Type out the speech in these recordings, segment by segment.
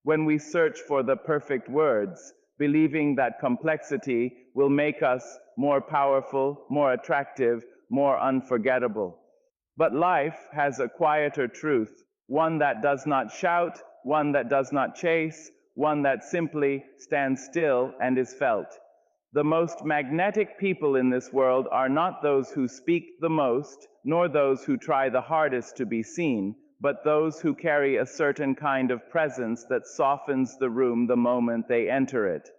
when we search for the perfect words, believing that complexity will make us more powerful, more attractive, more unforgettable. But life has a quieter truth, one that does not shout, one that does not chase, one that simply stands still and is felt. The most magnetic people in this world are not those who speak the most, nor those who try the hardest to be seen, but those who carry a certain kind of presence that softens the room the moment they enter it.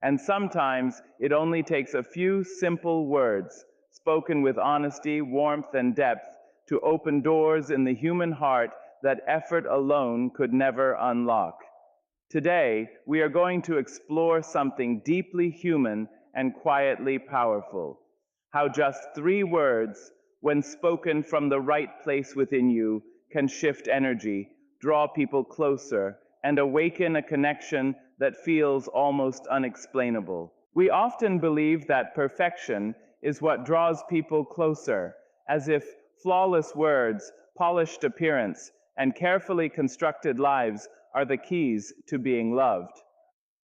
And sometimes it only takes a few simple words, spoken with honesty, warmth, and depth, to open doors in the human heart that effort alone could never unlock. Today, we are going to explore something deeply human and quietly powerful. How just 3 words, when spoken from the right place within you, can shift energy, draw people closer, and awaken a connection that feels almost unexplainable. We often believe that perfection is what draws people closer, as if flawless words, polished appearance, and carefully constructed lives are the keys to being loved.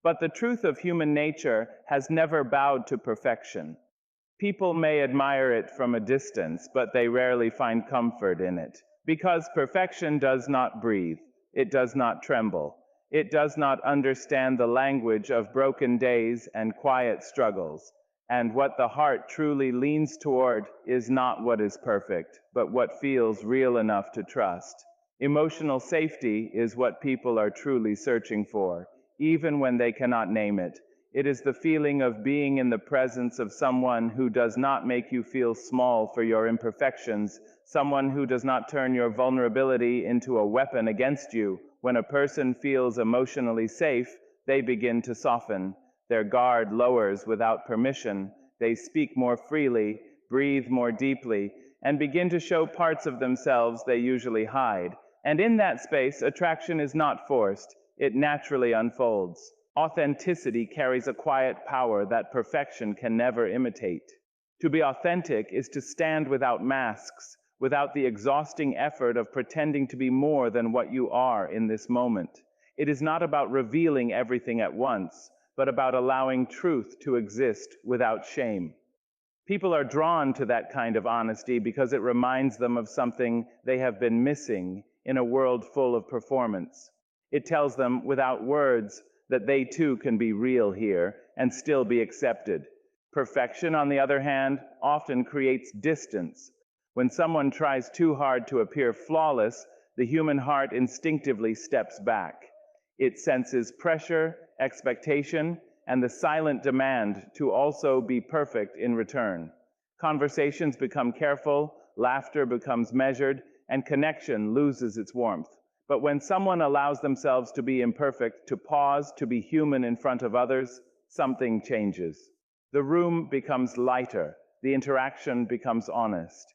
But the truth of human nature has never bowed to perfection. People may admire it from a distance, but they rarely find comfort in it. Because perfection does not breathe, it does not tremble, it does not understand the language of broken days and quiet struggles. And what the heart truly leans toward is not what is perfect, but what feels real enough to trust. Emotional safety is what people are truly searching for, even when they cannot name it. It is the feeling of being in the presence of someone who does not make you feel small for your imperfections, someone who does not turn your vulnerability into a weapon against you. When a person feels emotionally safe, they begin to soften. Their guard lowers without permission. They speak more freely, breathe more deeply, and begin to show parts of themselves they usually hide. And in that space, attraction is not forced. It naturally unfolds. Authenticity carries a quiet power that perfection can never imitate. To be authentic is to stand without masks, without the exhausting effort of pretending to be more than what you are in this moment. It is not about revealing everything at once, but about allowing truth to exist without shame. People are drawn to that kind of honesty because it reminds them of something they have been missing in a world full of performance. It tells them without words that they too can be real here and still be accepted. Perfection, on the other hand, often creates distance. When someone tries too hard to appear flawless, the human heart instinctively steps back. It senses pressure, expectation, and the silent demand to also be perfect in return. Conversations become careful, laughter becomes measured, and connection loses its warmth. But when someone allows themselves to be imperfect, to pause, to be human in front of others, something changes. The room becomes lighter, the interaction becomes honest.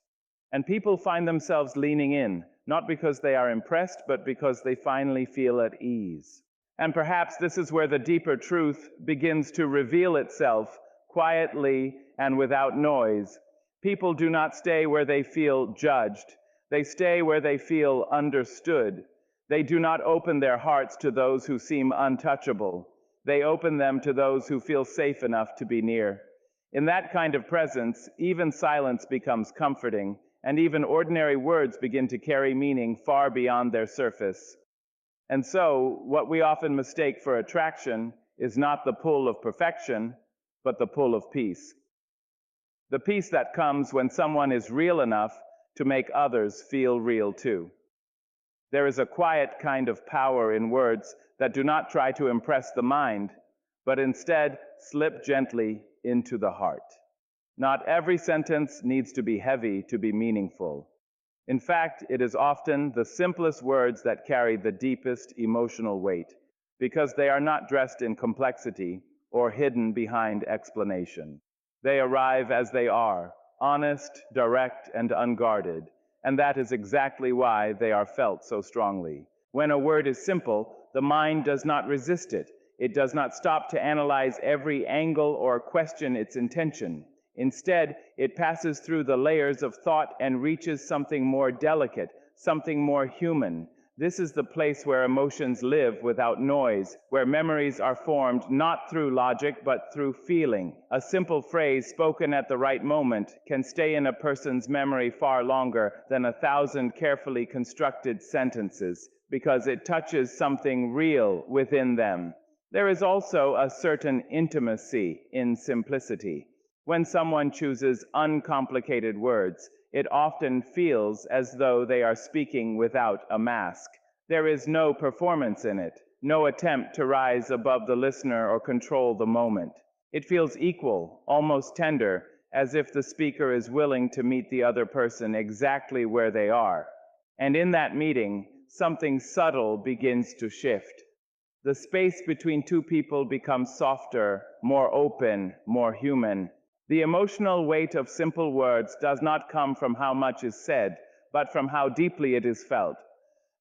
And people find themselves leaning in, not because they are impressed, but because they finally feel at ease. And perhaps this is where the deeper truth begins to reveal itself, quietly and without noise. People do not stay where they feel judged. They stay where they feel understood. They do not open their hearts to those who seem untouchable. They open them to those who feel safe enough to be near. In that kind of presence, even silence becomes comforting, and even ordinary words begin to carry meaning far beyond their surface. And so, what we often mistake for attraction is not the pull of perfection, but the pull of peace. The peace that comes when someone is real enough to make others feel real too. There is a quiet kind of power in words that do not try to impress the mind, but instead slip gently into the heart. Not every sentence needs to be heavy to be meaningful. In fact, it is often the simplest words that carry the deepest emotional weight, because they are not dressed in complexity or hidden behind explanation. They arrive as they are, honest, direct, and unguarded, and that is exactly why they are felt so strongly. When a word is simple, the mind does not resist it. It does not stop to analyze every angle or question its intention. Instead, it passes through the layers of thought and reaches something more delicate, something more human. This is the place where emotions live without noise, where memories are formed not through logic but through feeling. A simple phrase spoken at the right moment can stay in a person's memory far longer than 1,000 carefully constructed sentences, because it touches something real within them. There is also a certain intimacy in simplicity. When someone chooses uncomplicated words, it often feels as though they are speaking without a mask. There is no performance in it, no attempt to rise above the listener or control the moment. It feels equal, almost tender, as if the speaker is willing to meet the other person exactly where they are. And in that meeting, something subtle begins to shift. The space between two people becomes softer, more open, more human. The emotional weight of simple words does not come from how much is said, but from how deeply it is felt.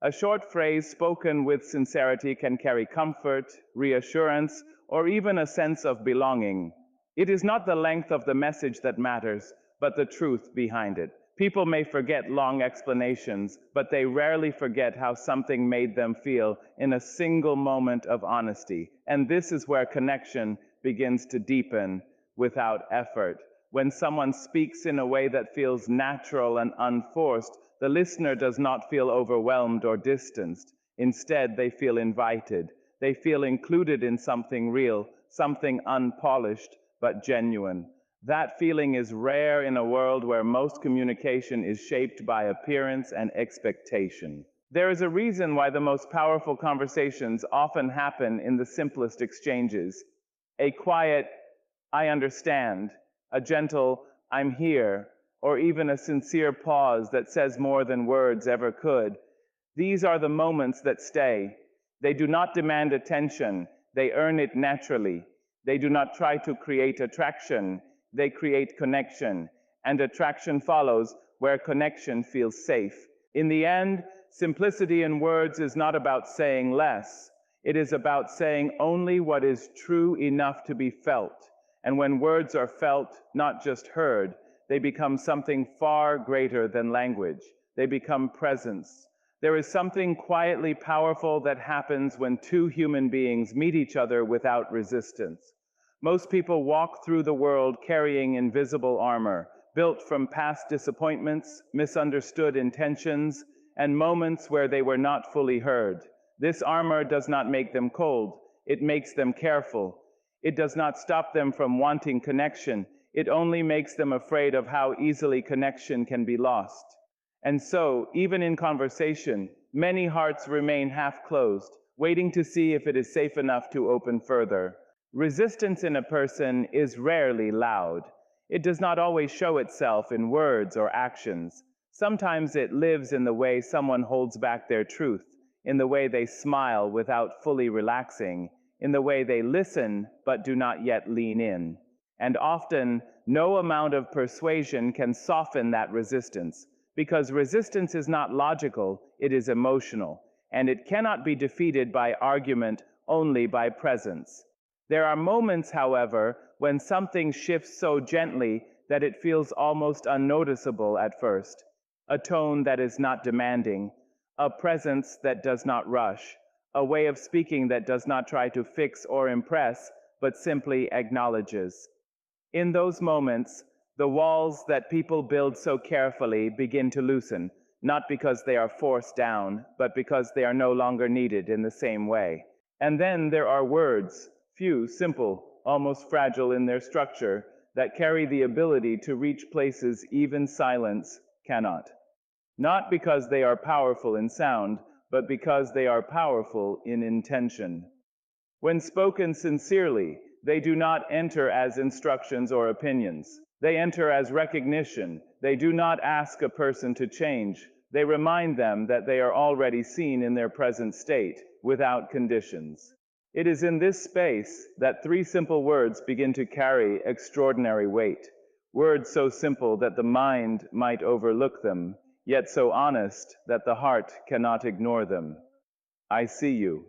A short phrase spoken with sincerity can carry comfort, reassurance, or even a sense of belonging. It is not the length of the message that matters, but the truth behind it. People may forget long explanations, but they rarely forget how something made them feel in a single moment of honesty. And this is where connection begins to deepen without effort. When someone speaks in a way that feels natural and unforced, the listener does not feel overwhelmed or distanced. Instead, they feel invited. They feel included in something real, something unpolished but genuine. That feeling is rare in a world where most communication is shaped by appearance and expectation. There is a reason why the most powerful conversations often happen in the simplest exchanges. A quiet, "I understand," a gentle, "I'm here," or even a sincere pause that says more than words ever could. These are the moments that stay. They do not demand attention, they earn it naturally. They do not try to create attraction, they create connection. And attraction follows where connection feels safe. In the end, simplicity in words is not about saying less. It is about saying only what is true enough to be felt. And when words are felt, not just heard, they become something far greater than language. They become presence. There is something quietly powerful that happens when two human beings meet each other without resistance. Most people walk through the world carrying invisible armor, built from past disappointments, misunderstood intentions, and moments where they were not fully heard. This armor does not make them cold, it makes them careful. It does not stop them from wanting connection, it only makes them afraid of how easily connection can be lost. And so, even in conversation, many hearts remain half-closed, waiting to see if it is safe enough to open further. Resistance in a person is rarely loud. It does not always show itself in words or actions. Sometimes it lives in the way someone holds back their truth, in the way they smile without fully relaxing, in the way they listen but do not yet lean in. And often, no amount of persuasion can soften that resistance, because resistance is not logical, it is emotional, and it cannot be defeated by argument, only by presence. There are moments, however, when something shifts so gently that it feels almost unnoticeable at first. A tone that is not demanding, a presence that does not rush, a way of speaking that does not try to fix or impress, but simply acknowledges. In those moments, the walls that people build so carefully begin to loosen, not because they are forced down, but because they are no longer needed in the same way. And then there are words, few, simple, almost fragile in their structure, that carry the ability to reach places even silence cannot. Not because they are powerful in sound, but because they are powerful in intention. When spoken sincerely, they do not enter as instructions or opinions. They enter as recognition. They do not ask a person to change. They remind them that they are already seen in their present state, without conditions. It is in this space that three simple words begin to carry extraordinary weight. Words so simple that the mind might overlook them, yet so honest that the heart cannot ignore them. I see you.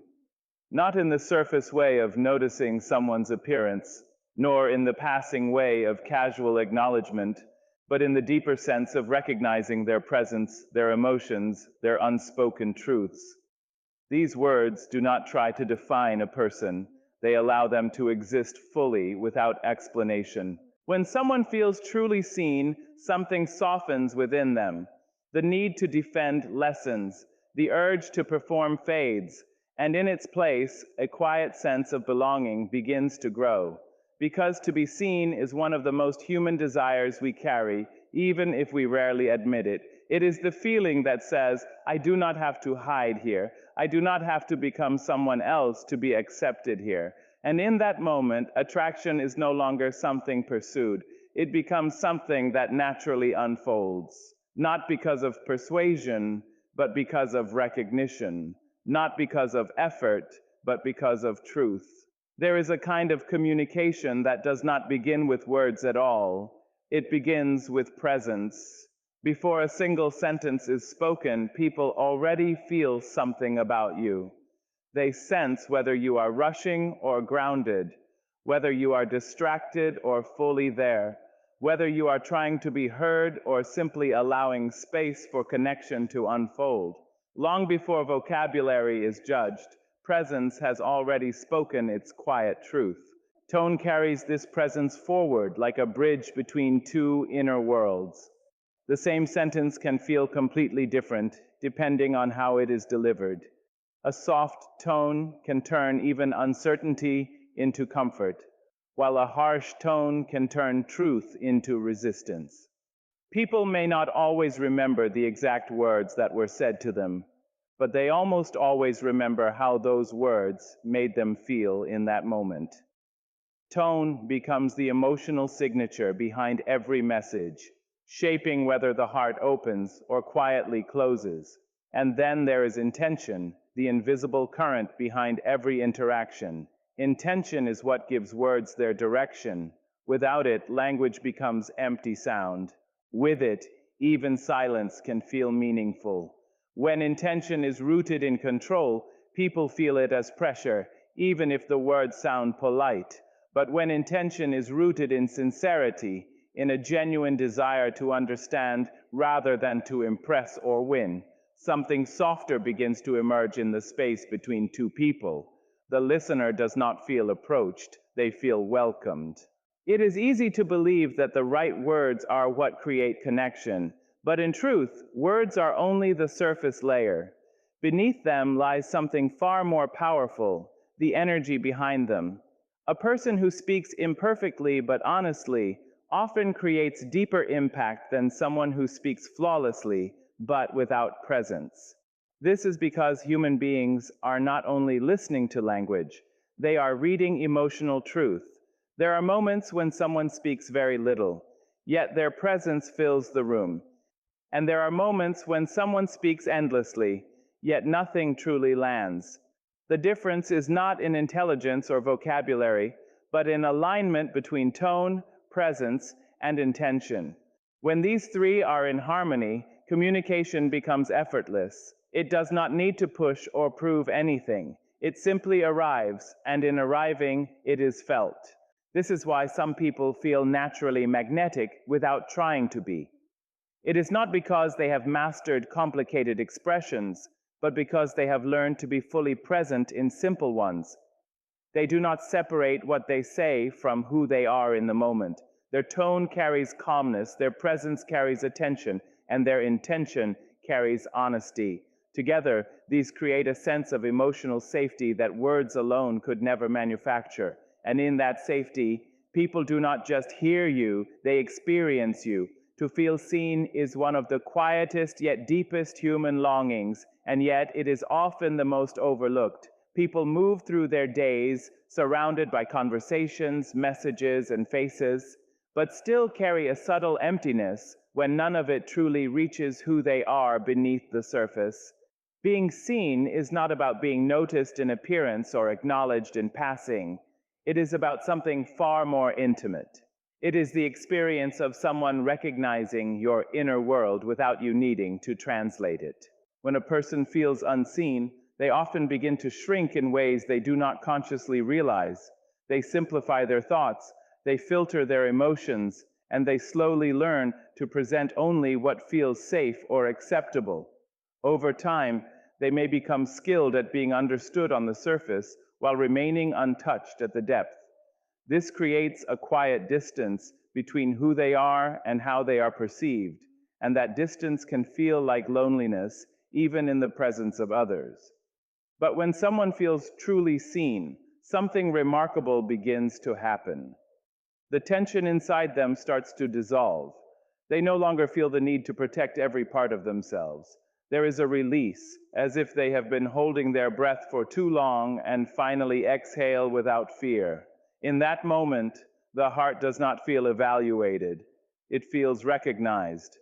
Not in the surface way of noticing someone's appearance, nor in the passing way of casual acknowledgement, but in the deeper sense of recognizing their presence, their emotions, their unspoken truths. These words do not try to define a person. They allow them to exist fully without explanation. When someone feels truly seen, something softens within them. The need to defend lessens, the urge to perform fades, and in its place, a quiet sense of belonging begins to grow. Because to be seen is one of the most human desires we carry, even if we rarely admit it. It is the feeling that says, I do not have to hide here. I do not have to become someone else to be accepted here. And in that moment, attraction is no longer something pursued. It becomes something that naturally unfolds, not because of persuasion, but because of recognition, not because of effort, but because of truth. There is a kind of communication that does not begin with words at all. It begins with presence. Before a single sentence is spoken, people already feel something about you. They sense whether you are rushing or grounded, whether you are distracted or fully there, whether you are trying to be heard or simply allowing space for connection to unfold. Long before vocabulary is judged, presence has already spoken its quiet truth. Tone carries this presence forward like a bridge between two inner worlds. The same sentence can feel completely different depending on how it is delivered. A soft tone can turn even uncertainty into comfort, while a harsh tone can turn truth into resistance. People may not always remember the exact words that were said to them, but they almost always remember how those words made them feel in that moment. Tone becomes the emotional signature behind every message, shaping whether the heart opens or quietly closes. And then there is intention, the invisible current behind every interaction. Intention is what gives words their direction. Without it, language becomes empty sound. With it, even silence can feel meaningful. When intention is rooted in control, people feel it as pressure, even if the words sound polite. But when intention is rooted in sincerity, in a genuine desire to understand rather than to impress or win, something softer begins to emerge in the space between two people. The listener does not feel approached, they feel welcomed. It is easy to believe that the right words are what create connection, but in truth, words are only the surface layer. Beneath them lies something far more powerful, the energy behind them. A person who speaks imperfectly but honestly often creates deeper impact than someone who speaks flawlessly but without presence. This is because human beings are not only listening to language, they are reading emotional truth. There are moments when someone speaks very little, yet their presence fills the room. And there are moments when someone speaks endlessly, yet nothing truly lands. The difference is not in intelligence or vocabulary, but in alignment between tone, presence, and intention. When these three are in harmony, communication becomes effortless. It does not need to push or prove anything. It simply arrives, and in arriving, it is felt. This is why some people feel naturally magnetic without trying to be. It is not because they have mastered complicated expressions, but because they have learned to be fully present in simple ones. They do not separate what they say from who they are in the moment. Their tone carries calmness, their presence carries attention, and their intention carries honesty. Together, these create a sense of emotional safety that words alone could never manufacture. And in that safety, people do not just hear you, they experience you. To feel seen is one of the quietest yet deepest human longings, and yet it is often the most overlooked. People move through their days surrounded by conversations, messages, and faces, but still carry a subtle emptiness when none of it truly reaches who they are beneath the surface. Being seen is not about being noticed in appearance or acknowledged in passing. It is about something far more intimate. It is the experience of someone recognizing your inner world without you needing to translate it. When a person feels unseen, they often begin to shrink in ways they do not consciously realize. They simplify their thoughts, they filter their emotions, and they slowly learn to present only what feels safe or acceptable. Over time, They may become skilled at being understood on the surface while remaining untouched at the depth. This creates a quiet distance between who they are and how they are perceived, and that distance can feel like loneliness even in the presence of others. But when someone feels truly seen, something remarkable begins to happen. The tension inside them starts to dissolve. They no longer feel the need to protect every part of themselves. There is a release, as if they have been holding their breath for too long and finally exhale without fear. In that moment, the heart does not feel evaluated. It feels recognized.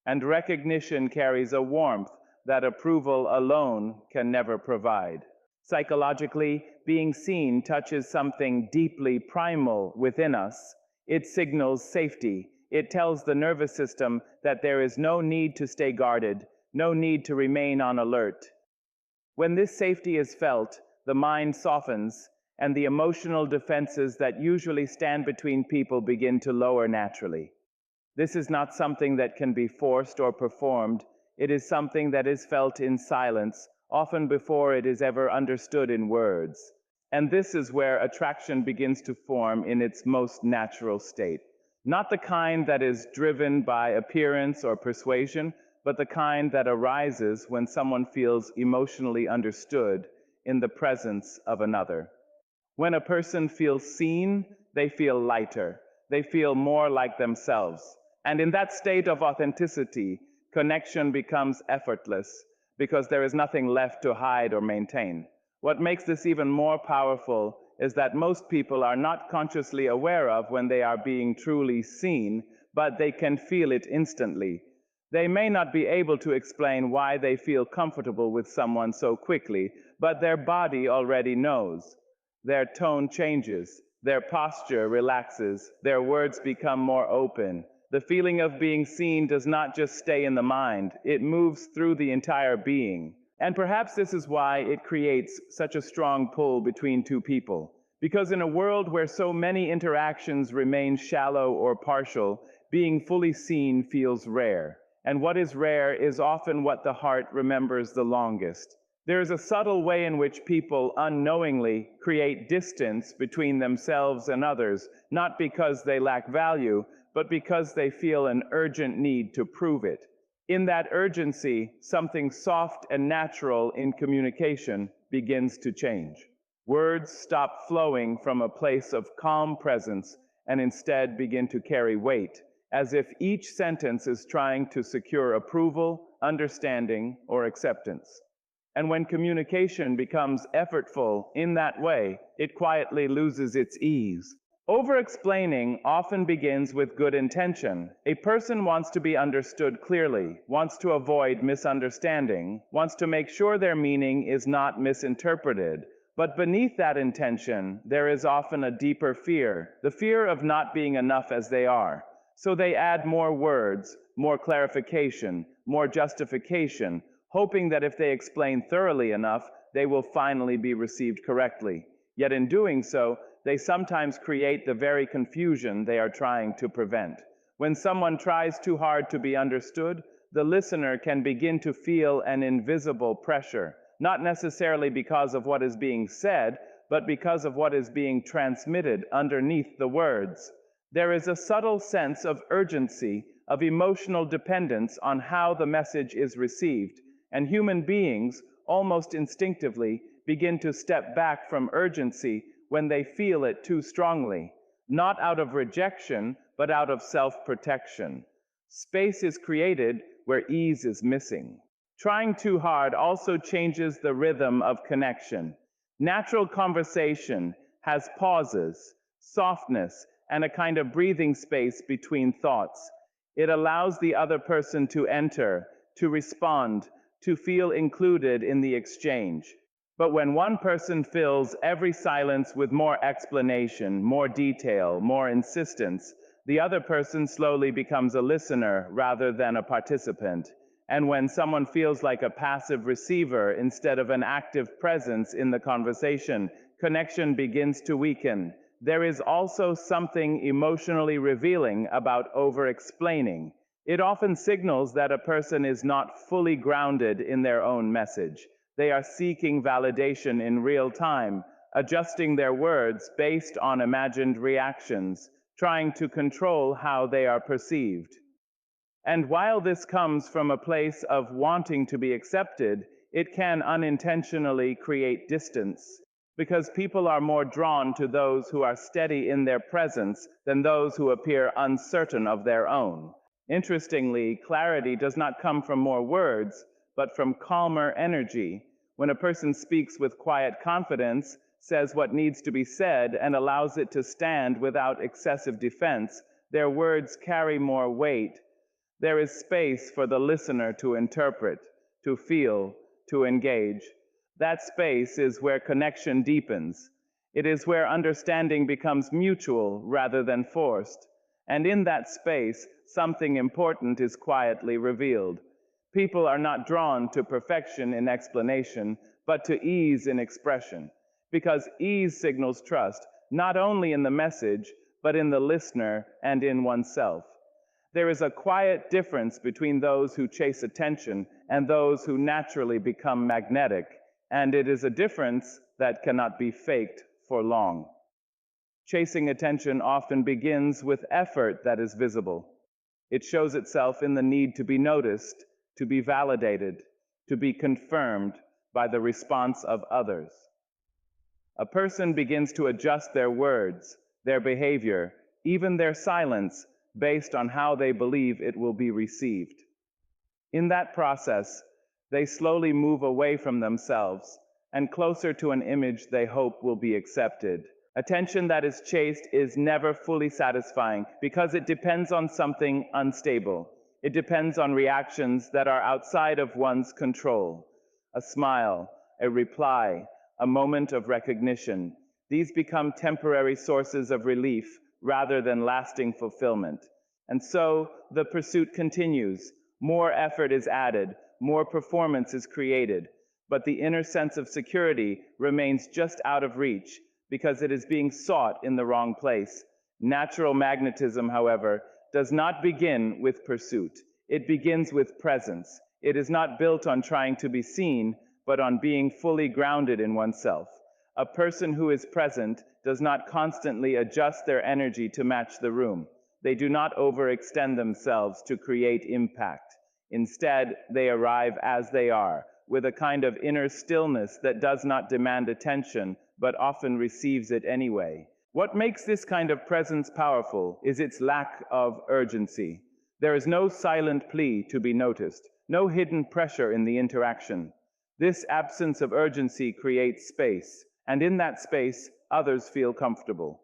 And recognition carries a warmth that approval alone can never provide. Psychologically, being seen touches something deeply primal within us. It signals safety. It tells the nervous system that there is no need to stay guarded, no need to remain on alert. When this safety is felt, the mind softens, and the emotional defenses that usually stand between people begin to lower naturally. This is not something that can be forced or performed. It is something that is felt in silence, often before it is ever understood in words. And this is where attraction begins to form in its most natural state. Not the kind that is driven by appearance or persuasion, but the kind that arises when someone feels emotionally understood in the presence of another. When a person feels seen, they feel lighter. They feel more like themselves. And in that state of authenticity, connection becomes effortless because there is nothing left to hide or maintain. What makes this even more powerful is that most people are not consciously aware of when they are being truly seen, but they can feel it instantly. They may not be able to explain why they feel comfortable with someone so quickly, but their body already knows. Their tone changes, their posture relaxes, their words become more open. The feeling of being seen does not just stay in the mind, it moves through the entire being. And perhaps this is why it creates such a strong pull between two people. Because in a world where so many interactions remain shallow or partial, being fully seen feels rare. And what is rare is often what the heart remembers the longest. There is a subtle way in which people unknowingly create distance between themselves and others, not because they lack value, but because they feel an urgent need to prove it. In that urgency, something soft and natural in communication begins to change. Words stop flowing from a place of calm presence and instead begin to carry weight, as if each sentence is trying to secure approval, understanding, or acceptance. And when communication becomes effortful in that way, it quietly loses its ease. Over-explaining often begins with good intention. A person wants to be understood clearly, wants to avoid misunderstanding, wants to make sure their meaning is not misinterpreted. But beneath that intention, there is often a deeper fear, the fear of not being enough as they are. So they add more words, more clarification, more justification, hoping that if they explain thoroughly enough, they will finally be received correctly. Yet in doing so, they sometimes create the very confusion they are trying to prevent. When someone tries too hard to be understood, the listener can begin to feel an invisible pressure, not necessarily because of what is being said, but because of what is being transmitted underneath the words. There is a subtle sense of urgency, of emotional dependence on how the message is received, and human beings, almost instinctively, begin to step back from urgency when they feel it too strongly, not out of rejection, but out of self-protection. Space is created where ease is missing. Trying too hard also changes the rhythm of connection. Natural conversation has pauses, softness, and a kind of breathing space between thoughts. It allows the other person to enter, to respond, to feel included in the exchange. But when one person fills every silence with more explanation, more detail, more insistence, the other person slowly becomes a listener rather than a participant. And when someone feels like a passive receiver instead of an active presence in the conversation, connection begins to weaken. There is also something emotionally revealing about over-explaining. It often signals that a person is not fully grounded in their own message. They are seeking validation in real time, adjusting their words based on imagined reactions, trying to control how they are perceived. And while this comes from a place of wanting to be accepted, it can unintentionally create distance, because people are more drawn to those who are steady in their presence than those who appear uncertain of their own. Interestingly, clarity does not come from more words, but from calmer energy. When a person speaks with quiet confidence, says what needs to be said, and allows it to stand without excessive defense, their words carry more weight. There is space for the listener to interpret, to feel, to engage. That space is where connection deepens. It is where understanding becomes mutual rather than forced. And in that space, something important is quietly revealed. People are not drawn to perfection in explanation, but to ease in expression, because ease signals trust, not only in the message, but in the listener and in oneself. There is a quiet difference between those who chase attention and those who naturally become magnetic, and it is a difference that cannot be faked for long. Chasing attention often begins with effort that is visible. It shows itself in the need to be noticed, to be validated, to be confirmed by the response of others. A person begins to adjust their words, their behavior, even their silence, based on how they believe it will be received. In that process, they slowly move away from themselves and closer to an image they hope will be accepted. Attention that is chased is never fully satisfying because it depends on something unstable. It depends on reactions that are outside of one's control. A smile, a reply, a moment of recognition. These become temporary sources of relief rather than lasting fulfillment. And so the pursuit continues. More effort is added, more performance is created, but the inner sense of security remains just out of reach because it is being sought in the wrong place. Natural magnetism, however, does not begin with pursuit. It begins with presence. It is not built on trying to be seen, but on being fully grounded in oneself. A person who is present does not constantly adjust their energy to match the room. They do not overextend themselves to create impact. Instead, they arrive as they are, with a kind of inner stillness that does not demand attention, but often receives it anyway. What makes this kind of presence powerful is its lack of urgency. There is no silent plea to be noticed, no hidden pressure in the interaction. This absence of urgency creates space, and in that space, others feel comfortable.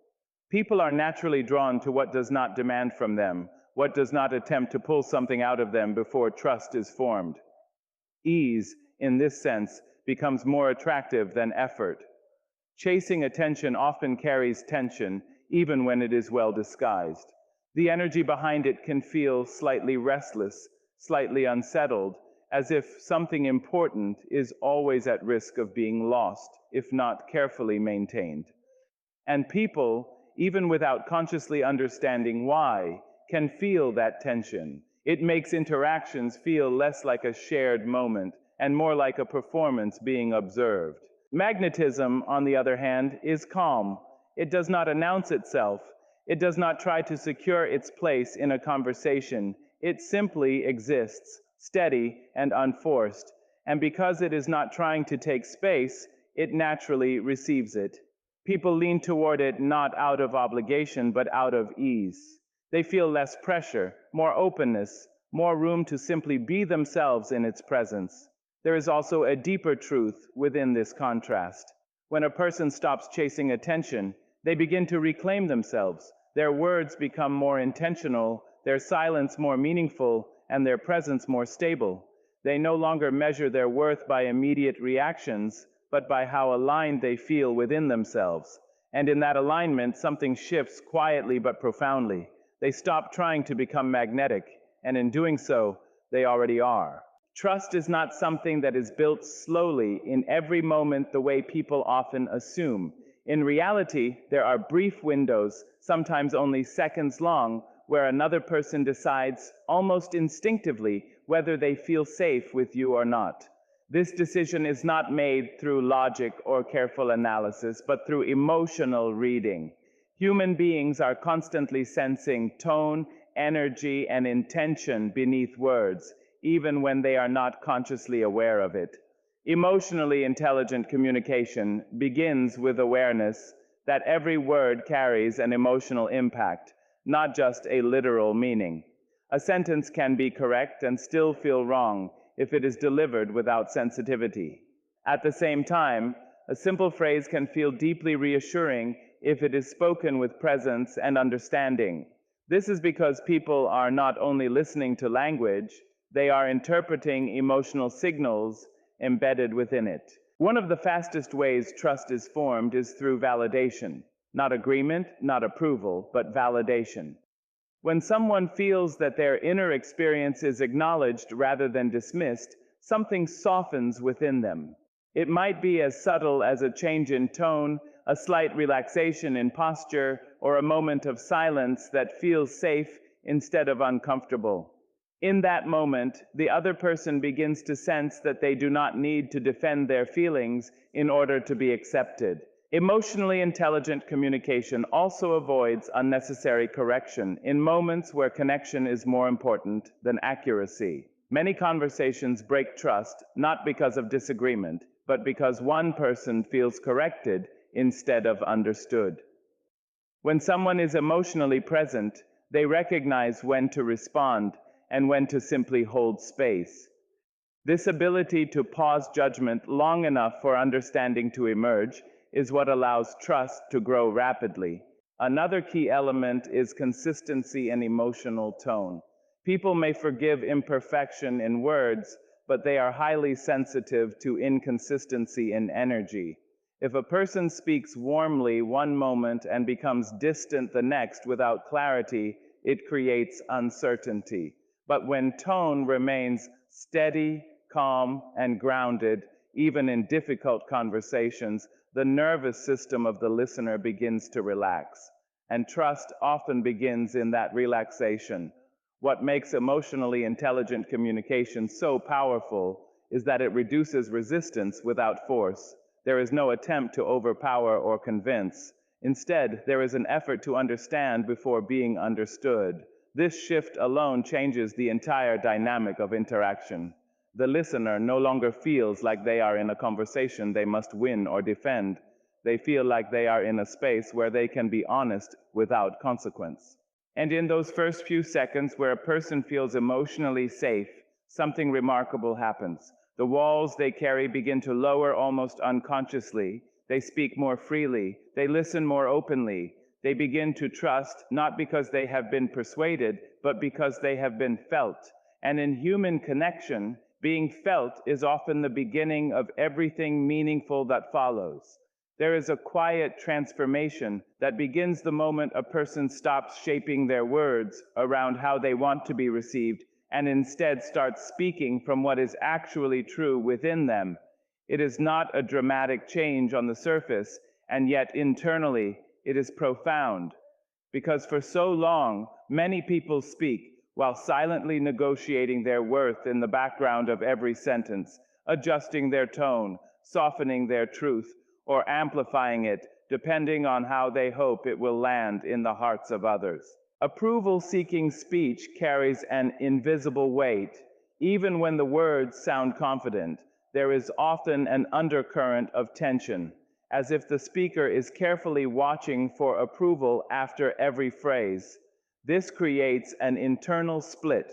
People are naturally drawn to what does not demand from them, what does not attempt to pull something out of them before trust is formed. Ease, in this sense, becomes more attractive than effort. Chasing attention often carries tension, even when it is well disguised. The energy behind it can feel slightly restless, slightly unsettled, as if something important is always at risk of being lost, if not carefully maintained. And people, even without consciously understanding why, can feel that tension. It makes interactions feel less like a shared moment and more like a performance being observed. Magnetism, on the other hand, is calm. It does not announce itself. It does not try to secure its place in a conversation. It simply exists, steady and unforced. And because it is not trying to take space, it naturally receives it. People lean toward it not out of obligation, but out of ease. They feel less pressure, more openness, more room to simply be themselves in its presence. There is also a deeper truth within this contrast. When a person stops chasing attention, they begin to reclaim themselves. Their words become more intentional, their silence more meaningful, and their presence more stable. They no longer measure their worth by immediate reactions, but by how aligned they feel within themselves. And in that alignment, something shifts quietly but profoundly. They stop trying to become magnetic, and in doing so, they already are. Trust is not something that is built slowly in every moment the way people often assume. In reality, there are brief windows, sometimes only seconds long, where another person decides, almost instinctively, whether they feel safe with you or not. This decision is not made through logic or careful analysis, but through emotional reading. Human beings are constantly sensing tone, energy, and intention beneath words, even when they are not consciously aware of it. Emotionally intelligent communication begins with awareness that every word carries an emotional impact, not just a literal meaning. A sentence can be correct and still feel wrong if it is delivered without sensitivity. At the same time, a simple phrase can feel deeply reassuring if it is spoken with presence and understanding. This is because people are not only listening to language, they are interpreting emotional signals embedded within it. One of the fastest ways trust is formed is through validation. Not agreement, not approval, but validation. When someone feels that their inner experience is acknowledged rather than dismissed, something softens within them. It might be as subtle as a change in tone, a slight relaxation in posture, or a moment of silence that feels safe instead of uncomfortable. In that moment, the other person begins to sense that they do not need to defend their feelings in order to be accepted. Emotionally intelligent communication also avoids unnecessary correction in moments where connection is more important than accuracy. Many conversations break trust not because of disagreement, but because one person feels corrected instead of understood. When someone is emotionally present, they recognize when to respond and when to simply hold space. This ability to pause judgment long enough for understanding to emerge is what allows trust to grow rapidly. Another key element is consistency and emotional tone. People may forgive imperfection in words, but they are highly sensitive to inconsistency in energy. If a person speaks warmly one moment and becomes distant the next without clarity, it creates uncertainty. But when tone remains steady, calm, and grounded, even in difficult conversations, the nervous system of the listener begins to relax. And trust often begins in that relaxation. What makes emotionally intelligent communication so powerful is that it reduces resistance without force. There is no attempt to overpower or convince. Instead, there is an effort to understand before being understood. This shift alone changes the entire dynamic of interaction. The listener no longer feels like they are in a conversation they must win or defend. They feel like they are in a space where they can be honest without consequence. And in those first few seconds where a person feels emotionally safe, something remarkable happens. The walls they carry begin to lower almost unconsciously. They speak more freely. They listen more openly. They begin to trust not because they have been persuaded, but because they have been felt. And in human connection, being felt is often the beginning of everything meaningful that follows. There is a quiet transformation that begins the moment a person stops shaping their words around how they want to be received and instead starts speaking from what is actually true within them. It is not a dramatic change on the surface, and yet internally it is profound. Because for so long, many people speak while silently negotiating their worth in the background of every sentence, adjusting their tone, softening their truth, or amplifying it, depending on how they hope it will land in the hearts of others. Approval-seeking speech carries an invisible weight. Even when the words sound confident, there is often an undercurrent of tension, as if the speaker is carefully watching for approval after every phrase. This creates an internal split.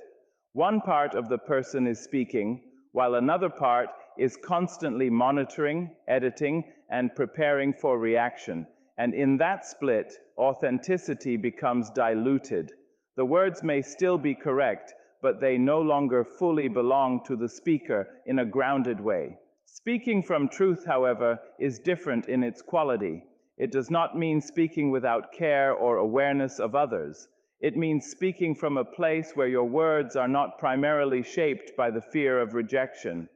One part of the person is speaking, while another part is constantly monitoring, editing, and preparing for reaction. And in that split, authenticity becomes diluted. The words may still be correct, but they no longer fully belong to the speaker in a grounded way. Speaking from truth, however, is different in its quality. It does not mean speaking without care or awareness of others. It means speaking from a place where your words are not primarily shaped by the fear of rejection.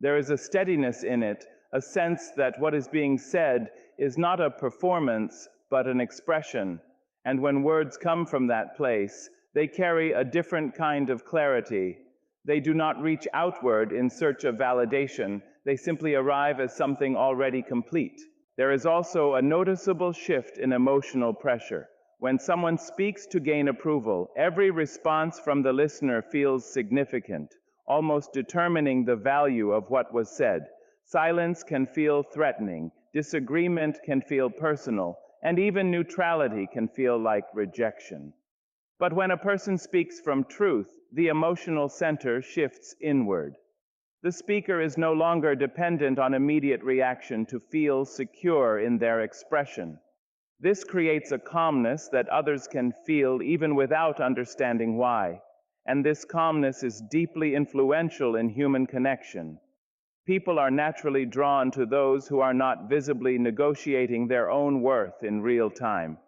There is a steadiness in it, a sense that what is being said is not a performance, but an expression. And when words come from that place, they carry a different kind of clarity. They do not reach outward in search of validation. they simply arrive as something already complete. There is also a noticeable shift in emotional pressure. When someone speaks to gain approval, every response from the listener feels significant, almost determining the value of what was said. Silence can feel threatening, disagreement can feel personal, and even neutrality can feel like rejection. But when a person speaks from truth, the emotional center shifts inward. The speaker is no longer dependent on immediate reaction to feel secure in their expression. This creates a calmness that others can feel even without understanding why. And this calmness is deeply influential in human connection. People are naturally drawn to those who are not visibly negotiating their own worth in real time.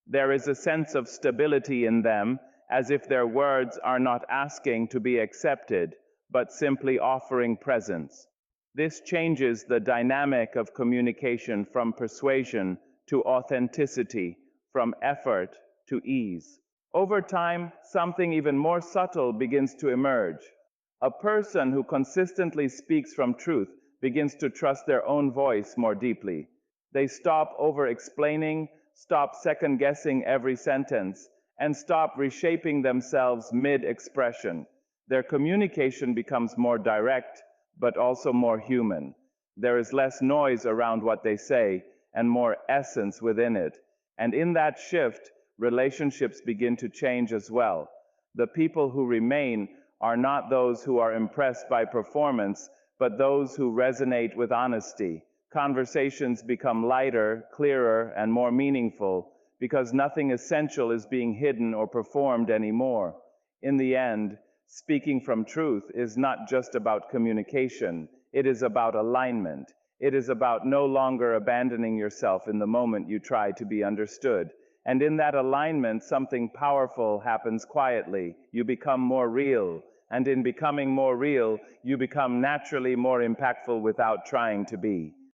There is a sense of stability in them, as if their words are not asking to be accepted, but simply offering presence. This changes the dynamic of communication from persuasion to authenticity, from effort to ease. Over time, something even more subtle begins to emerge. A person who consistently speaks from truth begins to trust their own voice more deeply. They stop over-explaining, stop second-guessing every sentence, and stop reshaping themselves mid-expression. Their communication becomes more direct, but also more human. There is less noise around what they say, and more essence within it. And in that shift, relationships begin to change as well. The people who remain are not those who are impressed by performance, but those who resonate with honesty. Conversations become lighter, clearer, and more meaningful because nothing essential is being hidden or performed anymore. In the end, speaking from truth is not just about communication, it is about alignment. It is about no longer abandoning yourself in the moment you try to be understood. And in that alignment, something powerful happens quietly. You become more real. And in becoming more real, you become naturally more impactful without trying to be.